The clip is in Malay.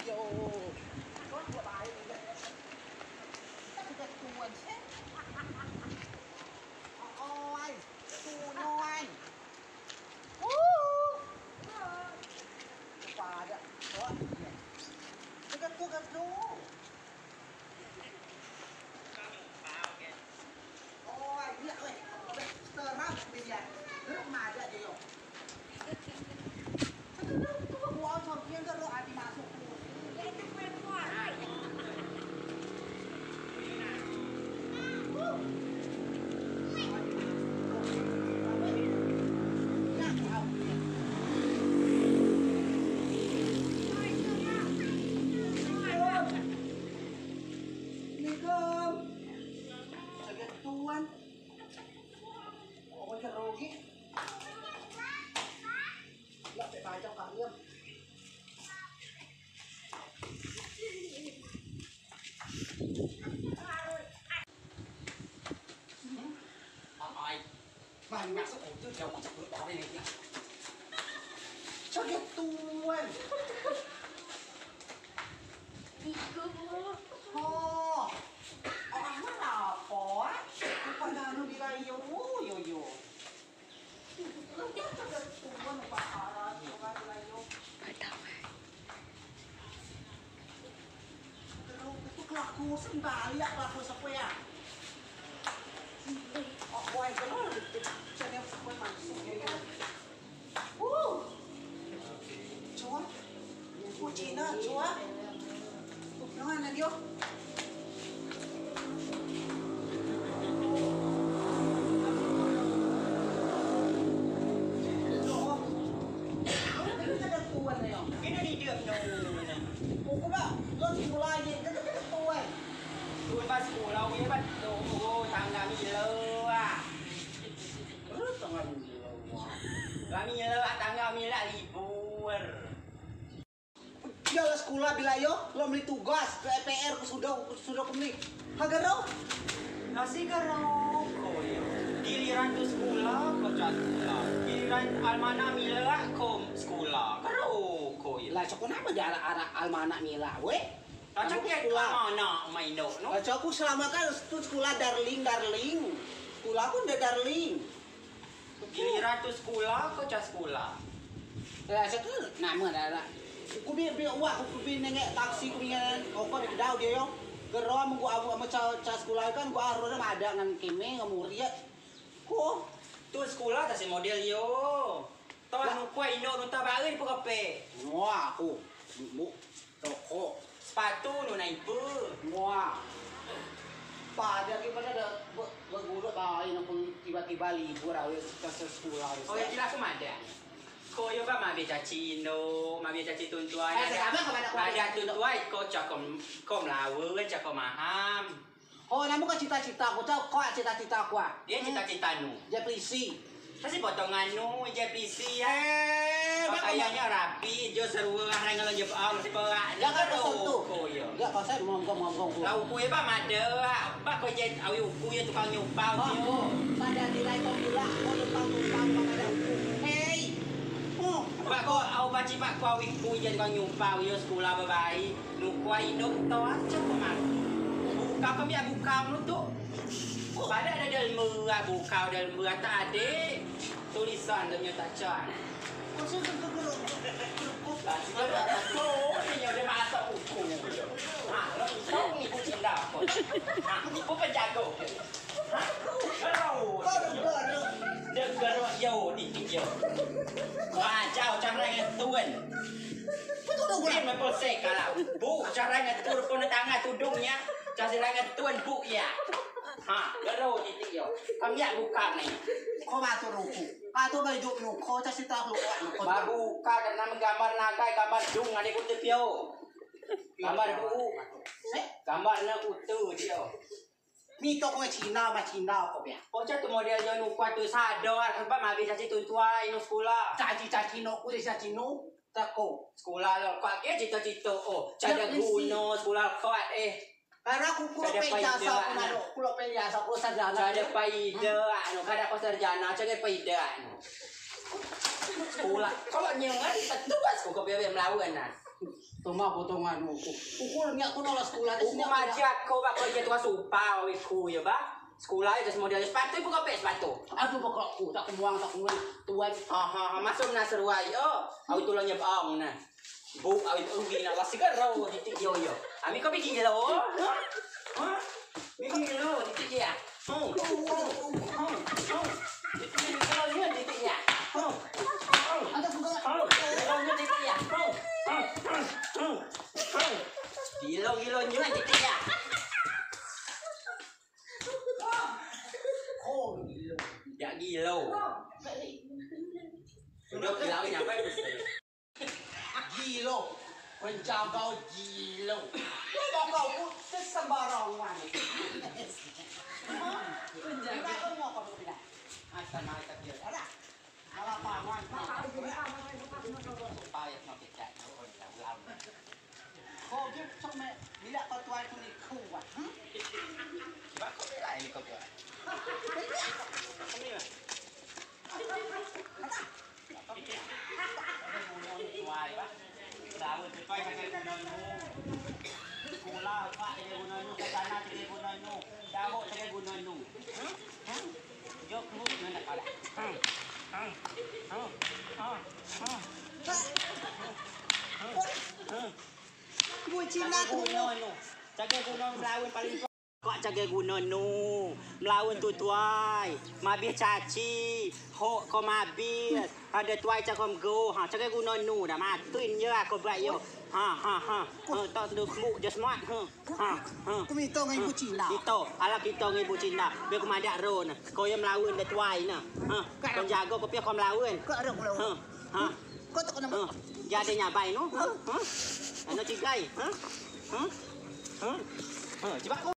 yo. Con của bà ấy vậy. Chắc cái tuần thế. Ôi, tu nói. Bà đấy. Đó. Cái tu cái tu. Ôi, iya ơi. Tờ mắt bây giờ. Rất mà vậy yo. Gua mau kian ke lo adi masuk. Ya itu perempuan. Tuan. Ôi trời ơi. Lại phải bài trong cả nghiêm. Mà nhạc sắp ổn chứ kéo có chặt bữa đó đây này kìa. Cho ghét tuôn. Ho. Nó là khó. Con nào nó đi đây yo yo yo. Nó chết cho ghét tuôn bà đó. Nó đi đây yo. Phải đâu vậy? Cái laku sembali ya laku sepea. Ôi cái đó là cho em quay mặt xuống cái chúa cô chị nó chúa nó ăn là điêu cái nó đi được đâu cô có bảo lo chịu lại gì cái tôi tôi bắt schoolเราไม่บัดโอ้ทางรามีเลยอ่ะรามีเลยทางรามีlah libur dia lah sekolah bila yo lo beli tugas ke EPR sudah kembali hagaro nasi garau koyo giliran tu sekolah kau cat sekolah giliran almana mila kom sekolah garau koyo lah cok kenapa dia arah almana mila we Macam dia mana main no? Macam aku selama kan sekolah darling. Sekolah aku udah darling. Giliran tu sekolah, kau cak sekolah. Ya, saya tu nama dah. Aku biar awak, aku biar nengek taksi, aku biar kau di kedau dia yo. Geram gua abu sama cak sekolah kan gua harus ada ngan keme ngamuriat. Ko tu sekolah tak si model yo. Tahu nu kuai Indo nu tabarin pun kape. Wah, aku bu toko. Sepatu nu naik ber. Wah. Pada gimana ada berguru bayi pun tiba-tiba libur awet ke sekolah. Oh ya jelas kemana? Kau yo kan mabe caci Indo, mabe caci tuntuan. Ada tuntuan kau cak kom lawan cak kom maham. Oh, namu kan cita-cita aku tahu kau cita-cita aku. Dia cita-cita nu. Dia polisi. Kasi potongan nu je polisi ya. Pakaiannya rapi, jo seru orang kalau je masih perak. Jangan tersentuh. Koyo. Enggak, kalau saya ngomong. Lau kuy ba mada, ba ko je awi kuy tukang nyumpau yo. Pada nilai kau gula, kau tumpang pada aku. Hey. Oh, ba ko au ba ci ba ko awi kuy je tukang nyumpau yo sekolah babai. Nu kuai Indo to aja kemar. Buka kami buka lu tu. Pada ada dalam buka dalam tak ada tulisan dalamnya tak cat. kau suka gulu. Ini udah masuk hukum. Lo ini kucing dapur. Ini pun penjaga. Kau Dengar yo di yo. Macam cara ngetuan. Ini memposek kalau bu cara ngetur pun tangan tudungnya. Cara ngetuan bu ya. Garo di yo. Kami buka nih. Kau batu ruku. Atau baju nu kau cak cita lu. Baru buka dan menggambar nagai gambar dung ada kutip yo. Gambar bu. Gambar na kutu dia. Mito kau Cina kau biar. Oh tu model yo nu kuat tu sadar sebab mabis caci tuntuai nu sekolah. Caci no, udah caci no. Tako. Sekolah lo kuat ke cita-cita oh cara guna sekolah kuat Karena aku pulau penjasa aku sarjana. Cara paida anu kada ko sarjana cara paida anu. Sekolah kalau nyengan tetuas ko biar melawan nah. Toma potongan aku. Ukur ni aku nolak sekolah di sini. Hukum aja kau bak kerja tua supa wiku ya ba. Sekolah itu semua dia sepatu pun kau pek sepatu. Aduh pokok aku tak kemuang tak kemuang tuan. Masuk na seruai. Aku tulangnya baong na. Bu aku itu ugi na lasi kan raw titik yo. Ami kau bikin lo. Bikin lo titik ya. Titik ya. Ada pun Gilo nyo titik ya. Ya gilo. Sudah bilangin apa itu? Gilo. Penjaga gilo. Penjaga aku sembarangan. Penjaga kau mau apa tidak? Mata dia. Ada. Ala paman. Supaya semakin tak. Kau dia sampai bila kau tuan tu ni kuat. Coba kau bela ini kau buat. Cina tu. Jaga gunung melawan paling kok jaga gunung nu melawan tu tuai mabih caci ho ko mabih ada tuai cakom go jaga gunung nu dah matuin je aku buat yo tak tu mu just mat Aku minta dengan ibu Cina. itu ala kita dengan ibu Cina biar kau madak ron kau yang melawan dah tuai na kau jaga kau piak kau melawan Kau ada kalau. Kau tak kena. jadi nyabai no ano cigai cepat